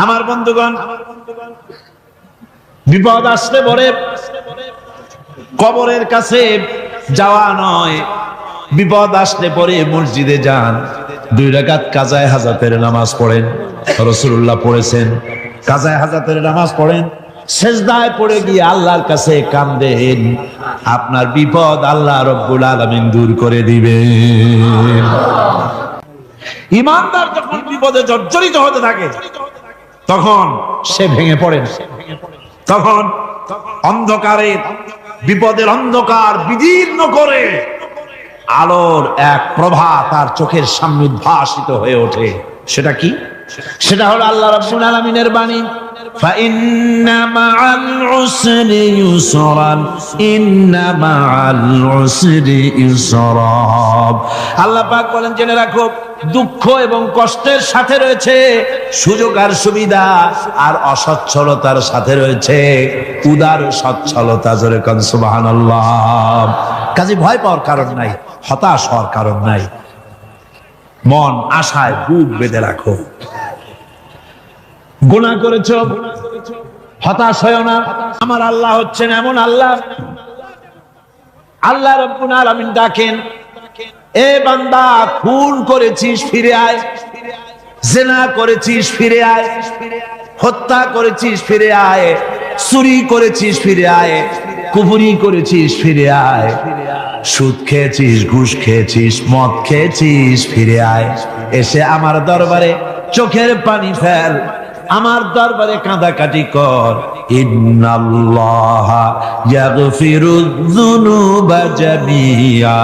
আমার বন্ধুগণ, বিপদ আসলে পরে কবরের কাছে যাওয়া নয়, বিপদ আসলে পরে মসজিদে যান, 2 রাকাত কাজায়ে হাজাতের নামাজ পড়েন। রাসূলুল্লাহ পড়েছেন, কাজায়ে হাজাতের নামাজ পড়েন, সেজদায় পড়ে গিয়ে আল্লাহর কাছে কাঁদেন, আপনার বিপদ আল্লাহ রাব্বুল আলামিন দূর করে দিবেন। ঈমানদার যখন বিপদে জর্জরিত হতে থাকে তখন সে ভেঙে পড়ে না, তখন অন্ধকারে বিপদের অন্ধকার বিদীর্ণ করে আলোর এক প্রভা তার চোখের সামনে উদ্ভাসিত হয়ে ওঠে। সেটা কি? সেটা হলো আল্লাহ রাব্বুল আলামিনের বাণী, ফাইন্না মাআল উসরি ইউসরান, ইন্না মাআল উসরি ইউসরা। আল্লাহ পাক বলেন, জেনে রাখো, দুঃখ এবং কষ্টের সাথে রয়েছে সুযোগ আর সুবিধা, আর অসচ্ছলতার সাথে রয়েছে উদার সচ্ছলতা। জোরে কোন সুবহানাল্লাহ। কাজে ভয় পাওয়ার কারণ নাই, হতাশ হওয়ার কারণ নাই, মন আশায় বুক বেঁধে রাখো। গুনাহ করেছো, হতাশ হয়ো না। আমার আল্লাহ হচ্ছেন এমন আল্লাহ, আল্লাহ রাব্বুল আলামিন ডাকেন, এ বান্দা, খুন করেছিস ফিরে আয়, জিনা করেছিস ফিরে আয়, হত্যা করেছিস ফিরে আয়, চুরি করেছিস ফিরে আয়, কুফরি করেছিস ফিরে আয়, সুদ খেয়েছিস, ঘুষ খেয়েছিস, মদ খেয়েছিস ফিরে আয়, এসে আমার দরবারে চোখের পানি ফেল, আমার দরবারে কাঁদাকাটি কর। ইন্নাল্লাহা ইয়াগফিরুয যুনুবা জামিআ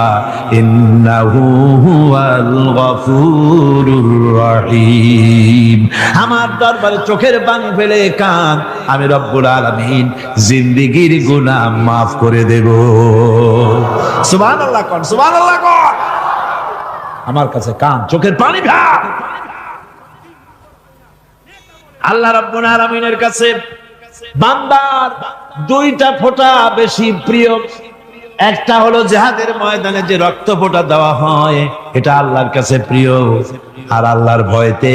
ইন্নাহু হুয়াল গফুরুর রহিম। আমার দরবারে চোখের পানি ফেলে কাঁদ, আমি রব্বুল আলামিন জিন্দেগীর গুনাহ মাফ করে দেব। সুবহানাল্লাহ কোন, সুবহানাল্লাহ কোন। আমার কাছে কাঁদ, চোখের পানি ফেল। আল্লাহ রাব্বুল আলামিনের কাছে বান্দার 2টা ফোঁটা বেশি প্রিয়। একটা হলো জিহাদের ময়দানে যে রক্ত ফোঁটা দেওয়া হয়, এটা আল্লাহর কাছে প্রিয়। আর আল্লাহর ভয়তে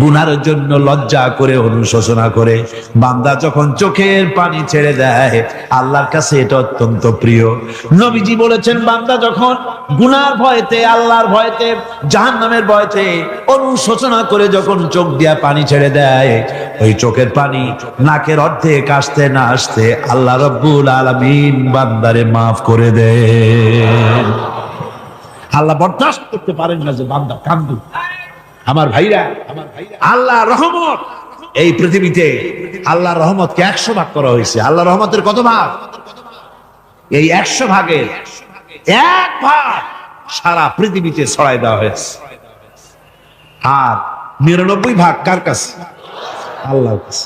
গুনার জন্য লজ্জা করে, অনুশোচনা করে বান্দা যখন চোখের পানি ছেড়ে দেয়, আল্লাহর কাছে এটা অত্যন্ত প্রিয়। নবীজি বলেছেন, বান্দা যখন গুনার ভয়তে, আল্লাহর ভয়তে, জাহান্নামের ভয়তে অনুশোচনা করে যখন চোখ দিয়া পানি ছেড়ে দেয়, ওই চোখের পানি নাকের অর্ধেক আসতে না আসতে আল্লাহ রাব্বুল আলামিন বান্দারে মাফ করে দেন। আল্লাহ বরদাস্ত করতে পারেন না যে বান্দা কান্দু। আমার ভাইরা, আল্লাহ রহমত, এই পৃথিবীতে আল্লাহর রহমতকে 100 ভাগ করা হয়েছে। আল্লাহ রহমতের কত ভাগ? এই 100 ভাগের 1 ভাগ সারা পৃথিবীতে ছড়াই দেওয়া হয়েছে। আর 99 ভাগ কার কাছে? আল্লাহর কাছে।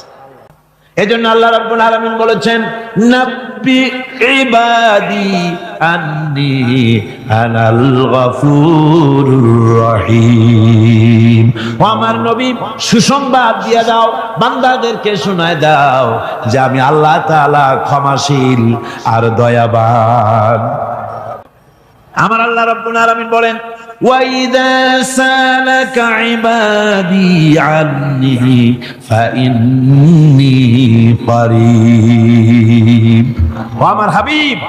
এজন্য আল্লাহ রাব্বুল আলামিন বলেছেন, নাব্বি ইবাদি আন্নী আনাল গফুরুর রহিম। ও আমার নবী, সুসংবাদ দিয়ে দাও, বান্দাদেরকে শোনায় দাও যে আমি আল্লাহ তাআলা ক্ষমাশীল আর দয়াবান। আমার আল্লাহ রাব্বুল আলামিন বলেন, وَإِذَا سَأَلَكَ عِبَادِي عَنِّي فَإِنِّي قَرِيبٌ। ও আমার হাবিব,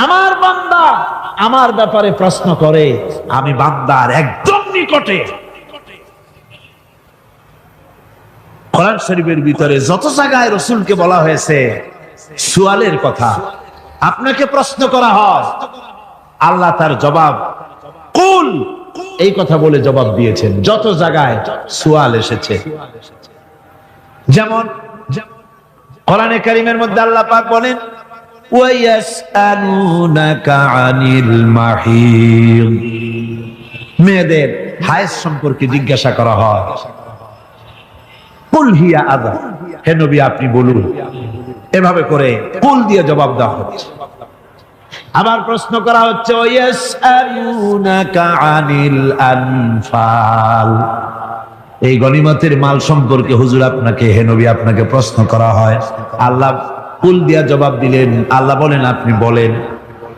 আমার বান্দা আমার ব্যাপারে প্রশ্ন করে, আমি বান্দার একদম নিকটে। কোরআন শরীফের ভিতরে যত জায়গায় রাসূলকে বলা হয়েছে সুয়ালের কথা, আপনাকে প্রশ্ন করা হয়, আল্লাহ তার জবাব কুল, এই কথা বলে জবাব দিয়েছেন। যত জায়গায় সুয়াল এসেছে, যেমন কোরআনে কারীমের মধ্যে আল্লাহ পাক বলেন, ওয়ায়াসআলুনাকা আনিল মাহিদ, মেয়েদের হায়েজ সম্পর্কে জিজ্ঞাসা করা হয়, কুল হিয়া আযা, হে নবী আপনি বলুন। এভাবে করে কুল দিয়ে জবাব দেওয়া হচ্ছে। আবার প্রশ্ন করা হচ্ছে, ওয়ায়াসআলুনাকা আনিল আনফাল, এই গনিমতের মাল সম্পর্কে হুজুর আপনাকে, হে নবী আপনাকে প্রশ্ন করা হয়। আল্লাহ কুল দিয়া জবাব দিলেন। আল্লাহ বলেন আপনি বলেন,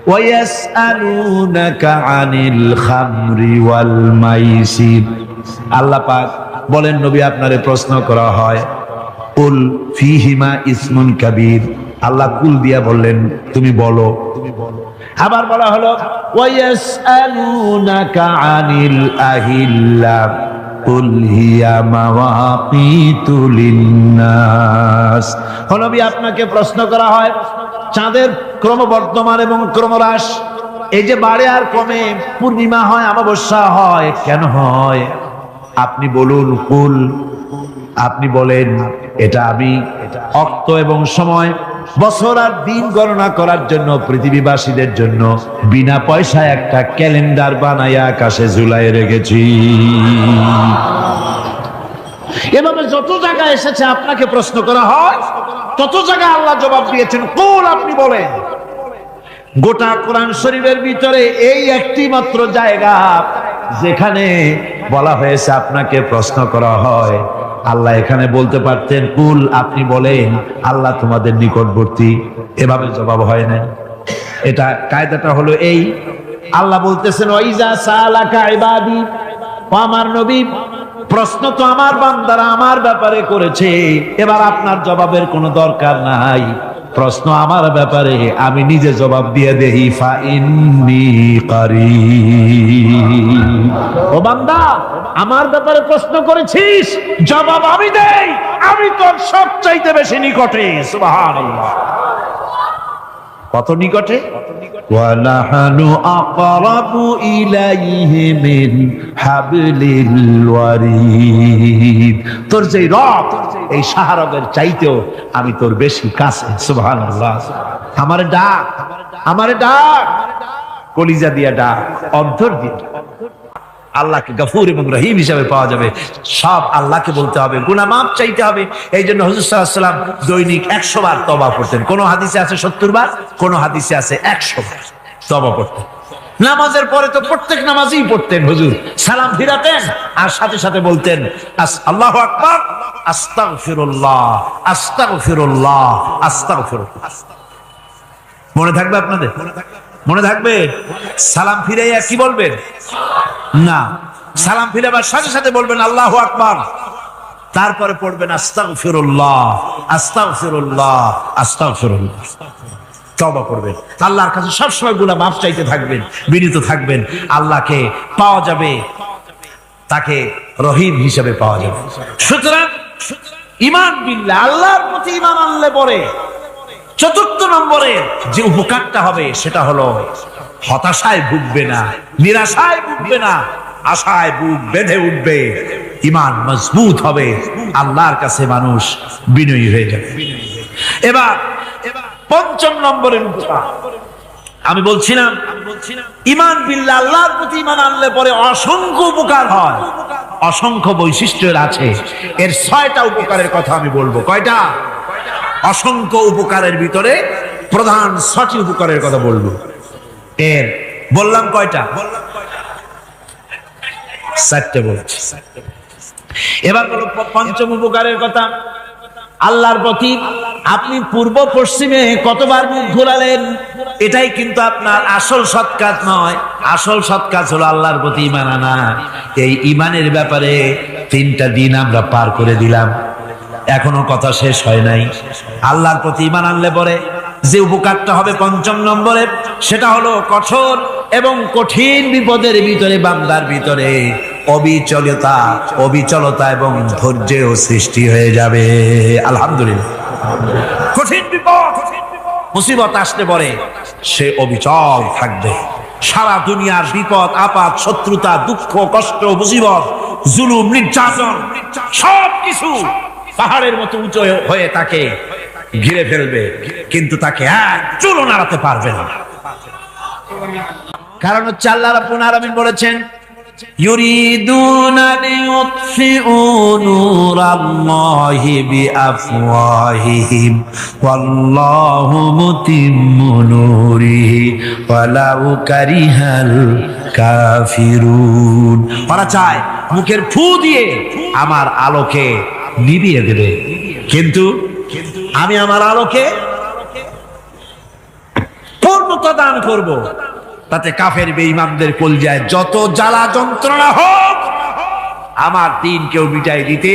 ওয়ায়াসআলুনাকা আনিল খামরি ওয়াল মাইসির, আল্লাহ পাক বলেন, নবী আপনারে প্রশ্ন করা হয়, কুল ফীহিমা ইসমুন কাবীর। আল্লাহ কুল দিয়া বললেন তুমি বলো। আবার বলা হলো ওয়ায়াসআলুনাকা আনিল আহিল্লা কুল হিয়া মাওয়াকিতু লিন্নাস। নবী আপনাকে প্রশ্ন করা হয় চাঁদের ক্রমবর্ধমান এবং ক্রমহ্রাস, এই যে বাড়ে আর কমে, পূর্ণিমা হয় অমাবস্যা হয়, কেন হয়? আপনি বলুন কুল, আপনি বলেন এটা আমি অক্ত এবং সময়, বছর আর দিন গণনা করার জন্য পৃথিবীবাসীদের জন্য বিনা পয়সায় একটা ক্যালেন্ডার বানাইয়া আকাশে ঝুলাই রেখেছি। এভাবে যত জায়গায় এসেছে আপনাকে প্রশ্ন করা হয়, তত জায়গায় আল্লাহ জবাব দিয়েছেন কুল, আপনি বলেন। গোটা কোরআন শরীফের ভিতরে এই একটি মাত্র জায়গা যেখানে বলা হয়েছে আপনাকে প্রশ্ন করা হয়। আল্লাহ এখানে বলতে পারতেন কুল, আপনি বলেন, আল্লাহ তোমাদের নিকটবর্তী, এভাবে জবাব হয় না। এটা কায়দাটা হলো এই, আল্লাহ বলতেছেন ওয়াইজা সালাকা ইবাদি, ও আমার নবী, প্রশ্ন তো আমার বান্দারা আমার ব্যাপারে করেছে, এবার আপনার জবাবের কোনো দরকার নাই। প্রশ্ন আমার ব্যাপারে, আমি নিজে জবাব দিয়ে দেই, ফা ইন্নী কারীব। ও বান্দা, আমার ব্যাপারে প্রশ্ন করেছিস, জবাব আমি দেই, আমি তোর সবচাইতে বেশি নিকটে। সুবহানাল্লাহ। কত নিকটে? ওয়ানাহানু আকরাবু ইলাইহি মিন হাবলিল ওয়ারিদ। তোর যে রব, এই শাহরগের চাইতেও আমি তোর বেশি কাছে। সুবহানাল্লাহ। আমারে ডাক, আমারে ডাক, কলিজা দিয়া ডাক, অন্তর দিয়ে ডাক। আল্লাহকে গফুর এবং রহিম হিসাবে পাওয়া যাবে, সব আল্লাহকে বলতে হবে, গুনাহ মাফ চাইতে হবে। এই জন্য হুজুর সাল্লাল্লাহু আলাইহি ওয়াসাল্লাম দৈনিক 100 বার তওবা করতেন। কোন হাদিসে আছে 70 বার, কোন হাদিসে আছে 100 বার তওবা করতেন। নামাজের পরে তো প্রত্যেক নামাজই পড়তেন হুজুর, সালাম ফিরাতেন আর সাথে সাথে বলতেন আল্লাহু আকবার, আস্তাগফিরুল্লাহ, আস্তাগফিরুল্লাহ, আস্তাগফিরুল্লাহ। মনে থাকবে আপনাদের? মনে থাকবে? সালাম ফিরাইয়া কি বলবেন? না, সালাম ফিরাবার সাথে সাথে বলবেন আল্লাহু আকবার, তারপরে পড়বেন আস্তাগফিরুল্লাহ, আস্তাগফিরুল্লাহ, আস্তাগফিরুল্লাহ। তওবা করবেন, আল্লাহর কাছে সবসময় গুনাহ মাফ চাইতে থাকবেন, বিনীত থাকবেন। আল্লাহকে পাওয়া যাবে, তাকে রহিম হিসেবে পাওয়া যাবে। সুতরাং ঈমান বিল্লাহ, আল্লাহর প্রতি ঈমান আনলে পরে চতুর্থ নম্বরে যে উপকারটা হবে সেটা হলো হতাশায় ভুগবে না, নিরাশায় ভুগবে না, আশায় বুক বেঁধে উঠবে, ঈমান মজবুত হবে, আল্লাহর কাছে মানুষ বিনয়ী হয়ে যাবে। এবার পঞ্চম নম্বরের উপকার আমি বলছিলাম, ঈমান বিল্লাহ, আল্লাহর প্রতি ঈমান আনলে পরে অসংখ্য উপকার হয়, অসংখ্য বৈশিষ্ট্যের আছে। এর 6টা উপকারের কথা আমি বলবো। কয়টা? অসংখ্য উপকারের ভিতরে প্রধান 6টি উপকারের কথা বলবো। এর বললাম কয়টা? 4টে বলছি। এবার বলো পঞ্চম উপকারের কথা। আল্লাহর প্রতি আপনি পূর্ব পশ্চিমে কতবার মুখ ঘোরালেন, এটাই কিন্তু আপনার আসল সৎ কাজ নয়। আসল সৎ কাজ হলো আল্লাহর প্রতি ঈমান আনা। এই ঈমানের ব্যাপারে 3টা দিন আমরা পার করে দিলাম, এখনো কথা শেষ হয় নাই। আল্লাহর প্রতি ঈমান আনলে পরে যে উপকারটা হবে পঞ্চম নম্বরে, সেটা হলো কঠোর এবং কঠিন বিপদের ভিতরে বান্দার ভিতরে অবিচলতা এবং ধৈর্যের সৃষ্টি হয়ে যাবে। আলহামদুলিল্লাহ। কঠিন বিপদ মুসিবত আসতে পরে সে অবিচল থাকবে। সারা দুনিয়ার বিপদ আপদ, শত্রুতা, দুঃখ, কষ্ট, মুসিবত, জুলুম, নির্যাতন সবকিছু পাহাড়ের মতো উঁচু হয়ে তাকে ঘিরে ফেলবে, কিন্তু তাকে এক চুলও নাড়াতে পারবে না। কারণ হচ্ছে আল্লাহ রাব্বুল আলামিন বলেছেন, ইউরিদুনা লিইউতফিউ নূরাল্লাহি বিআফওয়াহিহিম ওয়াল্লাহু মুতিম্মু নূরিহি ওয়ালাউ কারিহাল কাফিরুন। ওরা চায় মুখের ফু দিয়ে আমার আলোকে নিভিয়ে দেবে, কিন্তু আমি আমার আলোকে পূর্ণতা দান করব। তাতে কাফের বেঈমানদের কলজায় যত জ্বালা যন্ত্রণা হোক আমার দিন কেউ মিটাই দিতে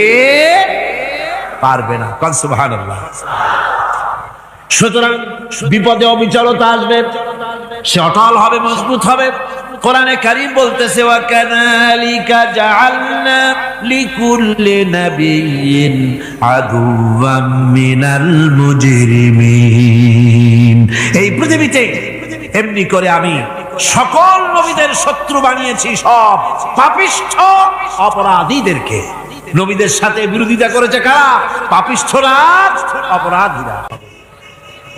পারবে না। কোন সুবহানাল্লাহ। সুতরাং বিপদে অবিচলতা আসবে, সে অটল হবে, মজবুত হবে। কোরআনে কারীম বলতেছে ওয়া কাযালিকা জাআলনা লিকুল্লি নাবিয়্যিন আদুওয়াম মিনাল মুজরিমিন। এই পৃথিবীতে এমনি করে আমি সকল নবীদের শত্রু বানিয়েছি, সব পাপিষ্ঠ অপরাধীদেরকে। নবীদের সাথে বিরোধিতা করেছে কারা? পাপিষ্ঠরা, অপরাধীরা।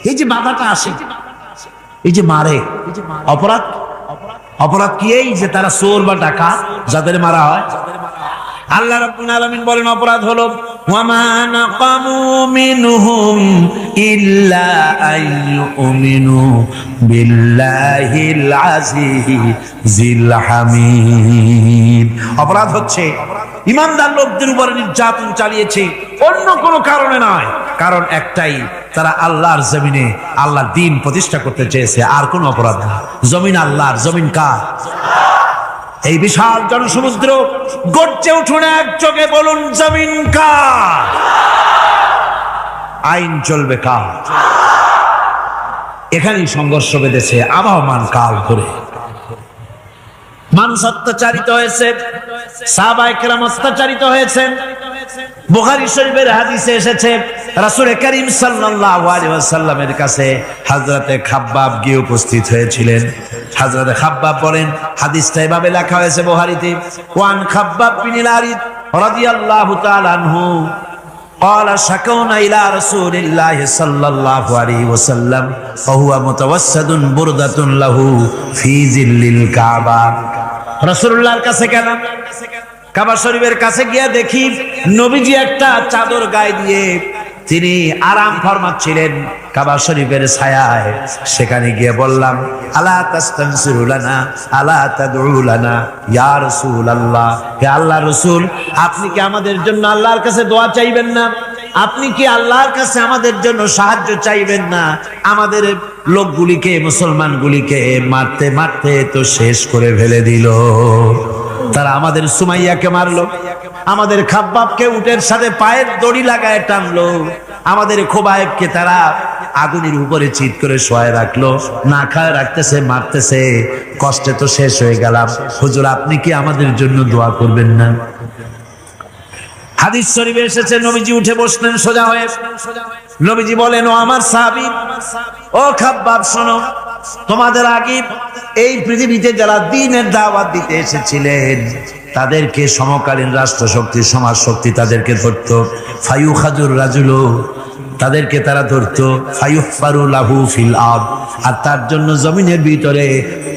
এই যে বাধাটা আসে, এই যে মারে, অপরাধ অপরাধ কি? এই যে তারা চোর বা ডাকাত যাদের মারা হয়। আল্লাহ রাব্বুল আলামিন বলেন অপরাধ হলো ওয়ামা নাকামু মিনহুম ইল্লা আইয়ুমিনু বিল্লাহিল আজিজিল হামিদ। অপরাধ হচ্ছে ঈমানদার লোকদের উপর নির্যাতন চালিয়েছে, অন্য কোনো কারণে নয়। কারণ একটাই, তারা আল্লাহর জমিনে আল্লাহর দ্বীন প্রতিষ্ঠা করতে চেয়েছে, আর কোনো অপরাধ না। জমিন আল্লাহর, জমিন কার? এই বিশাল জনসমুদ্র গর্জে উঠুন এক চোখে, বলুন জমিন কার? আইন চলবে কার? এখানেই সংঘর্ষ বেঁধেছে আবহমান কাল ধরে। মানুষ অত্যাচারিত হয়েছে, সাহাবায়ে কেরাম অত্যাচারিত হয়েছেন। বুখারী শরীফের হাদিসে এসেছে রাসূল করিম সাল্লাল্লাহু আলাইহি ওয়াসাল্লামের কাছে হযরতে খাব্বাব গিয়ে উপস্থিত হয়েছিলেন। হযরতে খাব্বাব বলেন, হাদিসটা এভাবে লেখা হয়েছে বুখারীতে, ওয়ান খাব্বাব বিন আরিদ রাদিয়াল্লাহু তাআলা আনহু قال شكونا إلى رسول الله صلى الله عليه وسلم وهو متوسد بردة له في ظل الكعبة। রাসূলুল্লাহর কাছে গেলাম, কাবা শরীফের কাছে গিয়ে দেখি নবীজি একটা চাদর গায়ে দিয়ে তিনি আরাম ফরমাচ্ছিলেন কাবা শরীফের ছায়ায়। সেখানে গিয়ে বললাম, আলা তাস্তানসিরু লানা আলা তাদউ লানা ইয়া রাসূলুল্লাহ, হে আল্লাহর রাসূল, আপনি কি আমাদের জন্য আল্লাহর কাছে দোয়া চাইবেন না? আপনি কি আল্লাহর কাছে আমাদের জন্য সাহায্য চাইবেন না? আমাদের লোকগুলিকে, মুসলমানগুলিকে মারতে মারতে তো শেষ করে ফেলে দিল। তারা আমাদের সুমাইয়াকে মারলো, আমাদের খাব্বাবকে উটের সাথে পায়ের দড়ি লাগায় টানলো, আমাদের খোবায়েবকে তারা আগুনের উপরে চিৎ করে শোয়ায় রাখলো, না খায় রাখতেছে, মারতেছে। কষ্টে তো শেষ হয়ে গেলাম, হুজুর আপনি কি আমাদের জন্য দোয়া করবেন না? হাদিস শরীফে এসেছে নবীজি উঠে বসলেন সোজা হয়ে। নবীজি বলেন, ও আমার সাহাবী, ও খাব্বাব শোনো, তোমাদের আগে এই পৃথিবীতে যারা দ্বীনের দাওয়াত দিতে এসেছিলেন তাদেরকে সমকালীন রাষ্ট্র শক্তি, সমাজ শক্তি তাদেরকে ধরতো। ফায়ুখাজুর রাজুলু, তাদেরকে তারা ধরতো। ফায়ুহফারু লাহু ফিল আরদ, আর তার জন্য জমিনের ভিতরে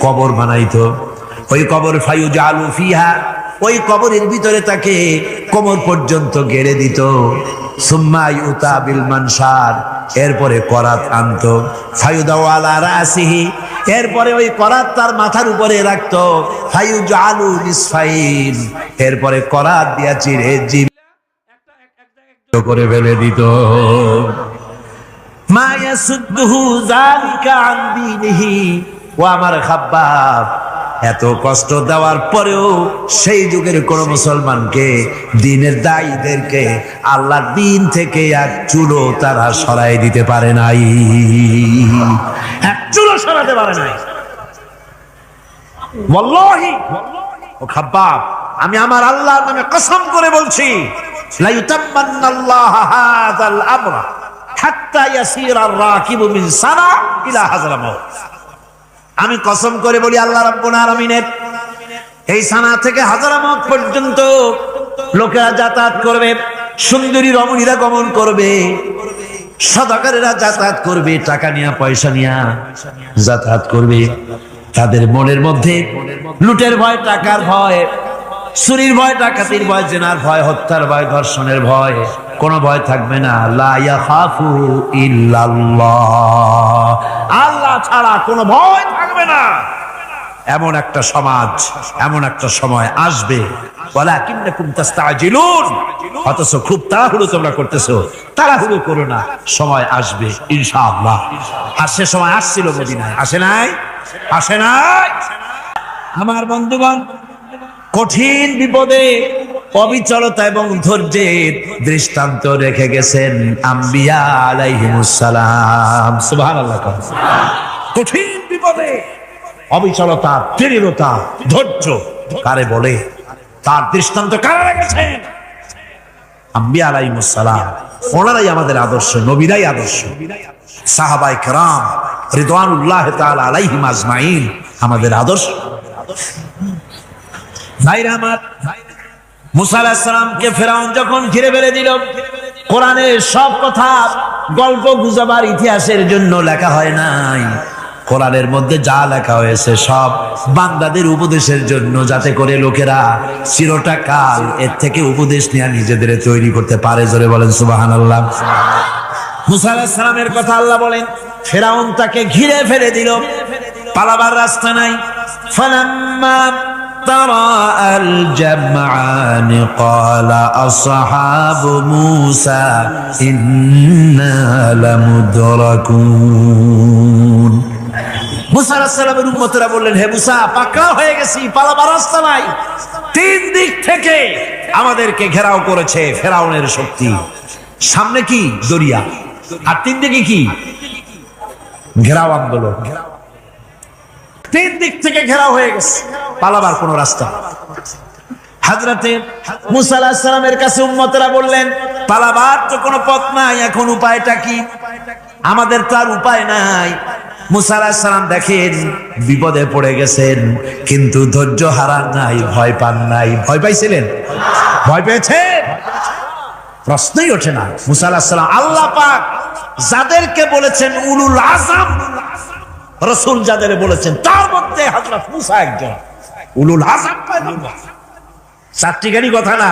কবর বানাইতো। ওই কবর ফায়ুজালু ফিহা, ওই কবরের ভিতরে তাকে কোমর পর্যন্ত গেড়ে দিত। সুম্মা ইউতা বিল মানশার, এরপরে করাত আনতো। ফায়ুদাউ আলা রাসিহি, এরপরে ওই করাত তার মাথার উপরে রাখতো। ফায়ুজালু নিসফাইন, এরপরে করাত দিয়া চিরে জীব করে ফেলে দিত। মা ইয়াসুদ্দুহু যালিকা আন দীনিহি, ও আমার খাব্বাব, এত কষ্ট দেওয়ার পরেও সেই যুগের কোন মুসলমানকে, দ্বীনের দায়ীদেরকে আল্লাহর দ্বীন থেকে এক চুলো তারা সরাই দিতে পারে নাই, এক চুলো সরাতে পারে নাই। ওয়াল্লাহি, ও খাব্বাব, আমি আমার আল্লাহর নামে কসম করে বলছি, লা ইউতাম্মান্নাল্লাহু হাযাল আমরা হাত্তা ইয়াসিরা আর-রাকিবু মিন সানা ইলা হাযরামাউত। আমি কসম করে বলি, আল্লাহ রাব্বুল আলামিনের এই সানা থেকে হাজারামত পর্যন্ত লোকেরা যাতায়াত করবে, সুন্দরী রমণীরা গমন করবে, সদাগরেরা যাতায়াত করবে, টাকা নিয়া পয়সা নিয়া যাতায়াত করবে। তাদের মনের মধ্যে লুটের ভয়, টাকার ভয়, চুরির ভয়, ডাকাতির ভয়, জেনার ভয়, হত্যার ভয়, ধর্ষণের ভয়, কোনো ভয় থাকবে না। লা ইয়াখাফু ইল্লাল্লাহ, আল্লাহ ছাড়া কোনো ভয় থাকবে না। এমন একটা সমাজ, এমন একটা সময় আসবে, ওয়ালাকিন্নাকুম তাস্তাজিলুন, অথচ খুব তাড়াহুড়ো তোমরা করতেছো। তাড়াহুড়ো করো না, সময় আসবে ইনশাআল্লাহ। আর সে সময় আসছিল মদিনায়, আসে নাই? আসে নাই? আমার বন্ধুগণ, কঠিন বিপদে অবিচলতা এবং ধৈর্যের দৃষ্টান্ত রেখে গেছেন আম্বিয়া আলাইহিমুস সালাম। সুবহানাল্লাহ। কঠিন বিপদে অবিচলতা, দৃঢ়তা, ধৈর্য কারে বলে, তার দৃষ্টান্ত কারা রেখেছেন? আম্বিয়া আলাইহিমুস সালাম। ওনারাই আমাদের আদর্শ, নবীরাই আদর্শ। সাহাবায়ে কেরাম রিদওয়ানুল্লাহ তাআলা আলাইহিম আজমাইন আমাদের আদর্শ। ভাইরা আমার, মুসা আলাইহিস সালামকে ফেরাউন যখন ঘিরে ফেলে দিল, কোরআনের সব কথা গল্প গুজবার ইতিহাসের জন্য লেখা হয় নাই। কোরআনের মধ্যে যা লেখা হয়েছে সব বান্দাদের উপদেশের জন্য, যাতে করে লোকেরা চিরটা কাল এর থেকে উপদেশ নিয়ে নিজেদের তৈরি করতে পারে। জোরে বলেন সুবহানাল্লাহ। মুসা আলাইহিস সালামের কথা আল্লাহ বলেন, ফেরাউন তাকে ঘিরে ফেলে দিল, পালাবার রাস্তা নাই। ফালাম্মা تراءى الجمعان قال أصحاب موسى إنا لمدركون। মুসা আলাইহিস সালামের উম্মতরা বললেন, হে মুসা, পাকড়াও হয়ে গেছি, পালাবার রাস্তা নাই। তিন দিক থেকে আমাদেরকে ঘেরাও করেছে ফেরাউনের শক্তি। সামনে কি? দরিয়া, আর তিন দিকে কি? ঘেরাও আন্দোলন। তিন দিক থেকে ঘেরাও হয়ে গেছে, পালাবার কোন রাস্তা। হযরতে মুসা আলাইহিস সালামের কাছে উম্মতরা বললেন, পালাবার তো কোনো পথ নাই, এখন উপায়টা কি? আমাদের তো আর উপায় নাই। মুসা আলাইহিস সালাম দেখেন বিপদে পড়ে গেছেন, কিন্তু ধৈর্য হারান নাই, ভয় পান নাই। ভয় পাইছিলেন? ভয় পেয়েছেন? প্রশ্নই ওঠে না। মুসা আলাইহিস সালাম, আল্লাহ পাক যাদেরকে বলেছেন উলুল আযম রাসূল, যাদের বলেছেন তার মধ্যে হযরত মুসা একজন উলুল আযম পয়গম্বর। চারটি গাড়ি কথা না,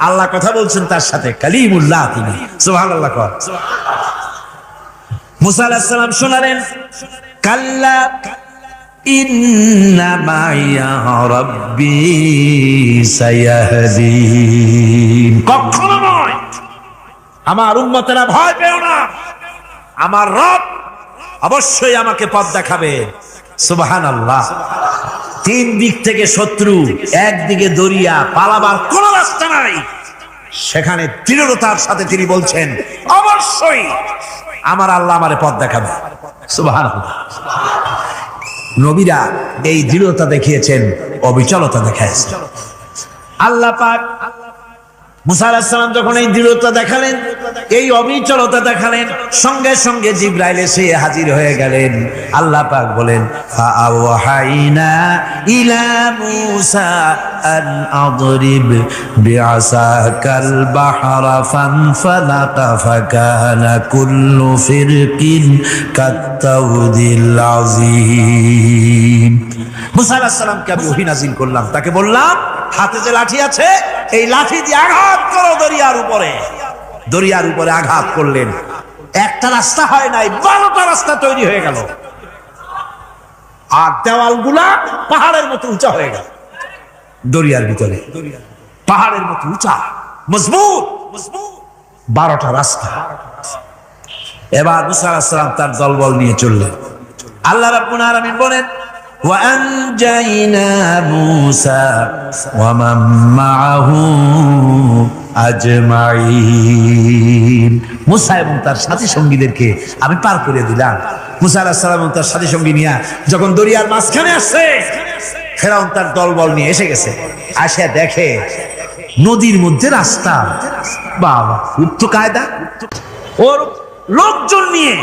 আল্লাহ কথা বলছেন তার সাথে, কালিমুল্লাহ তিনি। সুবহানাল্লাহ। মুসা আলাইহিস সালাম শোনালেন, কাল্লা ইন্না মাইয়া রাব্বি সায়াহদিন। কখনো নয়, আমার উম্মতেরা ভয় পেও না, আমার রব অবশ্যই আমাকে পথ দেখাবে। সুবহানাল্লাহ। তিন দিক থেকে শত্রু, একদিকে দরিয়া, পালাবার কোন রাস্তা নাই। সেখানে দৃঢ়তার সাথে তিনি বলছেন, অবশ্যই আমার আল্লাহ আমারে পথ দেখাবে। সুবহানাল্লাহ। নবীরা এই দৃঢ়তা দেখিয়েছেন, অবিচলতা দেখাইছেন। আল্লাহ পাক মুসা আলাইহিস সালাম যখন এই দৃঢ়তা দেখালেন, এই অবিচলতা দেখালেন, সঙ্গে সঙ্গে জিবরাইল এসে হাজির হয়ে গেলেন। আল্লাহ পাক বলেন, ফাআওহাইনা ইলা মুসা আন আদরিব বিআসাকাল বাহরা ফানফালাকা ফাকানা কুল্লু ফিরকিন কাত্তাউদিল আযীম। মুসা আলাইহিস সালামকে আমি ওহী নাযিল করলাম, তাকে বললাম হাতে যে লাঠি আছে, এই লাঠি দিয়ে আঘাত করো দরিয়ার উপরে। দরিয়ার উপরে আঘাত করলেন, একটা রাস্তা হয় নাই, 12টা রাস্তা তৈরি হয়ে গেল। আর দেওয়ালগুলা পাহাড়ের মতো উঁচা হয়ে গেল। দরিয়ার ভিতরে পাহাড়ের মতো উঁচা, মজবুত 12টা রাস্তা। এবার মুসা আলাইহিস সালাম তার দলবল নিয়ে চললেন। আল্লাহ রাব্বুল আলামিন বলেন, وأنجينا موسى ومن معه أجمعين। মুসা এবং তার সাথী সঙ্গীদেরকে আমি পার করে দিলাম। মুসা আলাইহিস সালাম এবং তার সাথী সঙ্গী নিয়ে যখন দরিয়ার মাঝখানে আসছে, ফেরাউন তার দলবল নিয়ে এসে গেছে। আসে দেখে নদীর মধ্যে রাস্তা। বাবা, খুব তো কায়দা। ওর লোকজন নিয়ে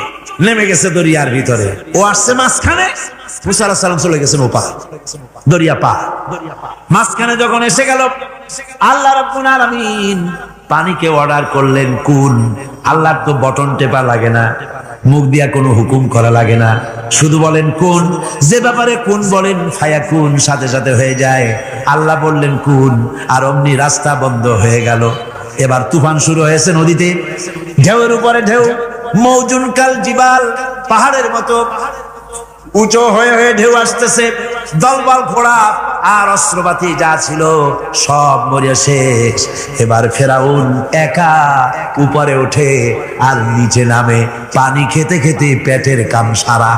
নেমে গেছে দরিয়ার ভিতরে, ও আসছে মাঝখানে। মুসা আলাইহিস সালাম চলে গেছেন ওপার, দরিয়া পার। মাঝখানে যখন এসে গেল, আল্লাহ রাব্বুল আলামিন পানিকে অর্ডার করলেন কুন। আল্লাহর তো বটন টেপা লাগে না, মুখ দিয়া কোনো হুকুম করা লাগে না, শুধু বলেন কুন। যে ব্যাপারে কুন বলেন ফায়াকুন, সাথে সাথে হয়ে যায়। আল্লাহ বললেন কুন, আর অমনি রাস্তা বন্ধ হয়ে গেল। এবার তুফান শুরু হয়েছে নদীতে, ঢেউয়ের উপরে ঢেউ, মৌজুন কাল জিবাল, পাহাড়ের মতো উঁচু হয়ে হয়ে ঢেউ আসতেছে। দলবল ঘোড়া আর অস্ত্রপাতি যা ছিল সব মরিয়া শেষ। এবার ফেরাউন একা উপরে ওঠে আর নিচে নামে, পানি খেতে খেতে পেটের কাম সারা।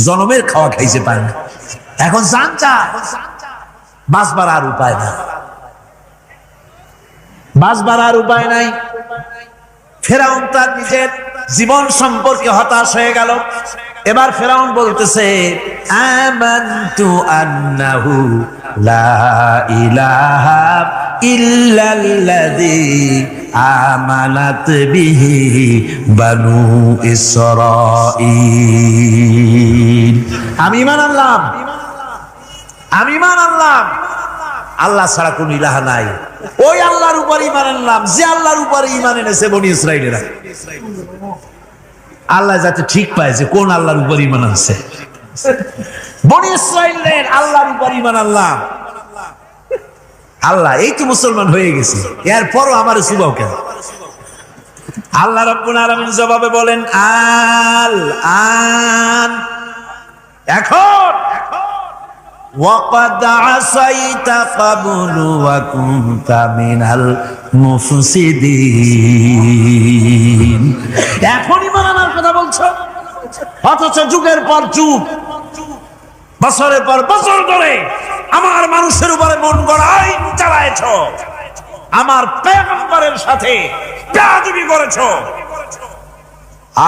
জনমের খাওয়া খাইছে পানি, এখন জান চা, বাঁচবার আর উপায় না। বাঁচবার আর উপায় নাই। ফেরাউন তার নিজের জীবন সম্পর্কে হতাশ হয়ে গেল। এবার ফেরাউন বলতেছে, আমানতু আন্নাহু লা ইলাহা ইল্লাল্লাযী আমানাত বিহি বানু ইসরাঈল। আমি ঈমান আনলাম, আমি ঈমান আনলাম আল্লাহ ছাড়া কোন ইলাহ নাই। ওই আল্লাহর উপর ঈমান আনলাম যে আল্লাহর উপর ঈমান এনেছে বনি ইসরাঈলেরা। আল্লাহ যাতে ঠিক পায় যে কোন আল্লাহর উপর ঈমান আনছে। বনি ইসরাঈলের আল্লাহর উপর ঈমান আনলাম। আল্লাহ এই তো মুসলমান হয়ে গেছি, এরপরও আমার সুবাও কেন? আল্লাহ রাব্বুল আলামিন জবাবে বলেন, আল আন, এখন ওয়াকাদ আসাইতা ক্বাবলু ওয়া কুনতা মিনাল মুফসিদিন। এখন ঈমান আনার কথা বলছো, অথচ যুগের পর যুগ, বছরের পর বছর ধরে আমার মানুষের উপরে মন গড়া আইন চালায়েছো, আমার পয়গম্বরের সাথে বেয়াদবি করেছো।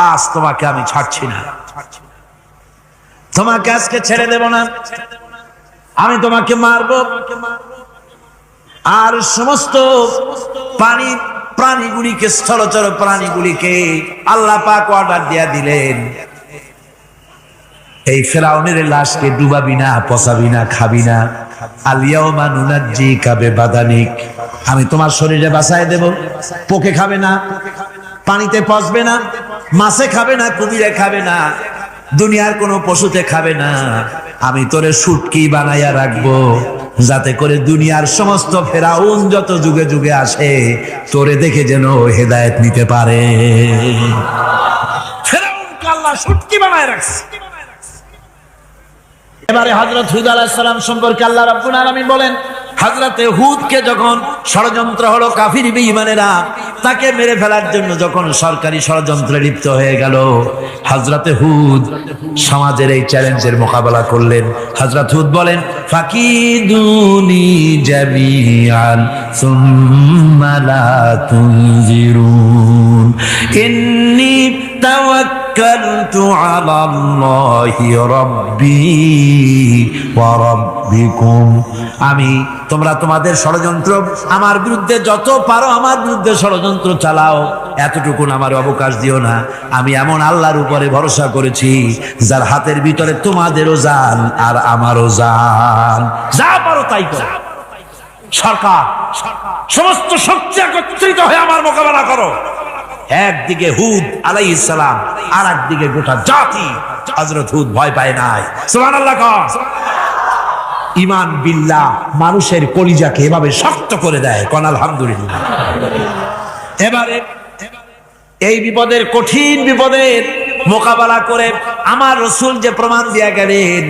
আজ তোমাকে আমি ছাড়ছি না, তোমাকে আজকে ছেড়ে দেব না। আমি তোমাকে মারবো। আর সমস্ত প্রাণীগুলিকে, স্থলচর প্রাণীগুলিকে আল্লাহ পাক অর্ডার দিয়া দিলেন, এই ফেরাউনের লাশকে ডুবাবি না, পচাবি না, খাবি না। আলিয়াউমা নুনাজ্জিকা বিবাদানিক, আমি তোমার শরীরে বাঁচায় দেব। পোকে খাবে না, পানিতে পচবে না, মাছে খাবে না, কুমিরে খাবে না, দুনিয়ার কোনো পশুতে খাবে না। আমি তোরে শুটকি বানাইয়া রাখবো, যাতে করে দুনিয়ার সমস্ত ফেরাউন যত যুগে যুগে আসে তোরে দেখে যেন হেদায়েত নিতে পারে। ফেরাউনকে আল্লাহ শুটকি বানায় রাখছে। এবারে হযরত হুদ আলাইহিস সালাম সম্পর্কে আল্লাহ রাব্বুল আলামিন বলেন, হযরতে হুদকে যখন ষড়যন্ত্র হলো, কাফির বেঈমানেরা তাকে মেরে ফেলার জন্য যখন সরকারি ষড়যন্ত্রে লিপ্ত হয়ে গেল, হযরতে হুদ সমাজের এই চ্যালেঞ্জের মোকাবেলা করলেন। হযরত হুদ বলেন, ফাকিদুনি জামিআন সুম্মা লা তুনজিরুন ইন্নী তাওয়াক্কালতু আলাল্লাহি রাব্বি ওয়া রাব্বিকুম। আমি, তোমরা তোমাদের ষড়যন্ত্র আমার বিরুদ্ধে যত পারো আমার বিরুদ্ধে ষড়যন্ত্র চালাও, এতটুকুন আমার অবকাশ দিও না। আমি এমন আল্লাহর উপরে ভরসা করেছি যার হাতের ভিতরে তোমাদেরও জান আর আমারও জান। যা পারো তাই করো। সরকার, সমস্ত শক্তি একত্রিত হয়ে আমার মোকাবেলা করো। একদিকে হুদ আলাইহিস সালাম, আর একদিকে গোটা জাতি। হযরত হুদ ভয় পায় নাই। সুবহানাল্লাহ। ঈমান বিল্লাহ মানুষের কলিজাকে এভাবে শক্ত করে দেয়, কোন আলহামদুলিল্লাহ। এবারে এই বিপদের, কঠিন বিপদের মোকাবেলা করে আমার রাসূল যে প্রমাণ দিয়া গেলেন,